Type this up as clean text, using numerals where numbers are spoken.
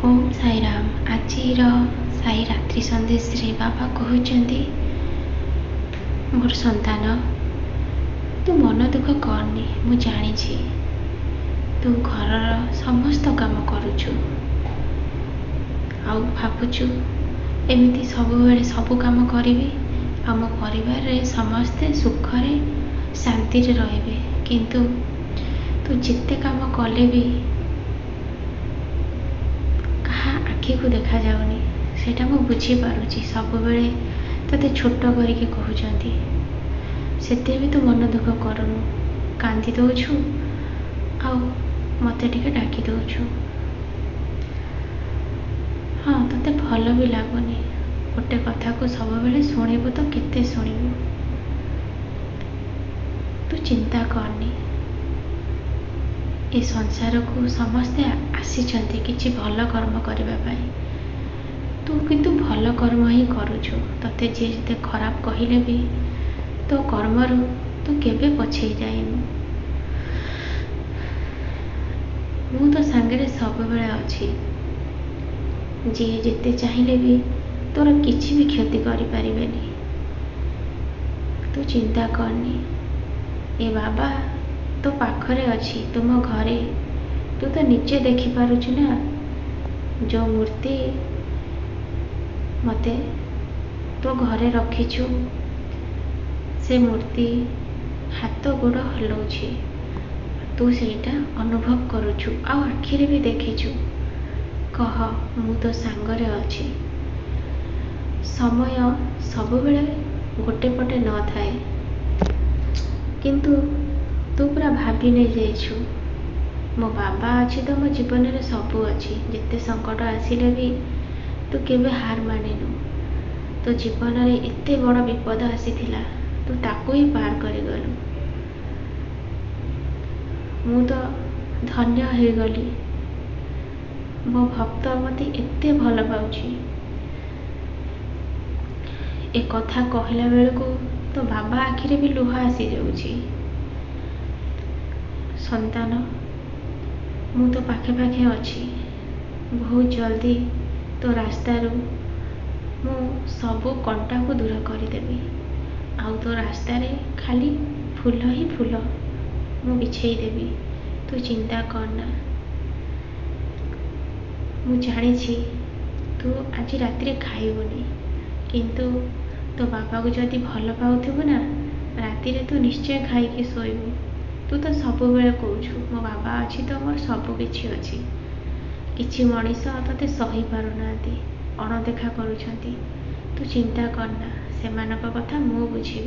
ओम साईराम। आजिर साई रात्रि संदेश रे बाबा कहते मोर संतान तू मन दुख करनी। मु जानी तू घर समस्त काम करुचु आउ भावुचु एमती सब बेले सब काम करी आम परिवार रे समस्ते सुखरे शांति रे रहिबे। किंतु तू जिते काम कले भी आखि को देखा जाऊनी सेटा मु बुझी पारुची। सब बेले तते छोट करके कहउचंती सेते भी तू मन दुख करूनु, कांदी दउछु आउ मते टिके डाकी दउछु। हाँ तते भल भी लागुनी गोटे कथा को सब बेले शुणिबु तो केते शुणिबु। तू चिंता करनी ए संसार को समस्ते आसीचंती किछि भल कर्म करबा पाई। तू किंतु भल कर्म ही करुछु। तते जे जते खराब कहिले भी तो कर्मरु तू केबे पछे जाइनु। मु तो सांगरे सब बेले अछि। जे जेते चाहिले भी तोर किछि भी क्षति करि परिबेनी। तू चिंता करनी ए बाबा तो पाखरे अछि तुम घरे। तू तो नीचे देखि पारुछु ना जो मूर्ति मते तो घरे रखिछु से मूर्ति हाथ गोड़ हलाउछि। तू सेटा अनुभव करुछु आ आखिरे भी देखिछु। कह मु तो सांगरे अछि। समय सब बेले गोटे पटे न थाए किंतु तू पूरा भाभी नहीं जाइछु। मो बाबा अच्छी तो मो जीवन में सबू अच्छी। जिते संकट आसिले भी तू केबे हार मानिनु। तो जीवन में एते बड़ विपद आसीथिला तू ताकू ही पार करि गलु। मु तो धन्य हो गली। मो भक्त मते एते भल पाउछि। ए कथा कहला बेलको तो बाबा आखिरे भी लुह आसी जाउछि। संतान मु तो पाखे पाखे अच्छी। बहुत जल्दी तो रास्तारू मु सबू कंटा को दूर करदेवी। आउ तो रास्ता रे खाली फूल ही फूल मु बिछेई देवी। तू चिंता करना। मु जानी तू आज राति रे खाइबुनी किंतु तो बाबा को जदि भल पाउथिबु ना राति रे तू निश्चय खाइकी सोइबु। तू तो सब बेले कहूछु मो बाबा अच्छी तो मोर सब किछि अछि। किछि मनीष तते सही पारु नांती, अणदेखा करूछंती। तू चिंता करना सेमानक कथा मु बुझिबी।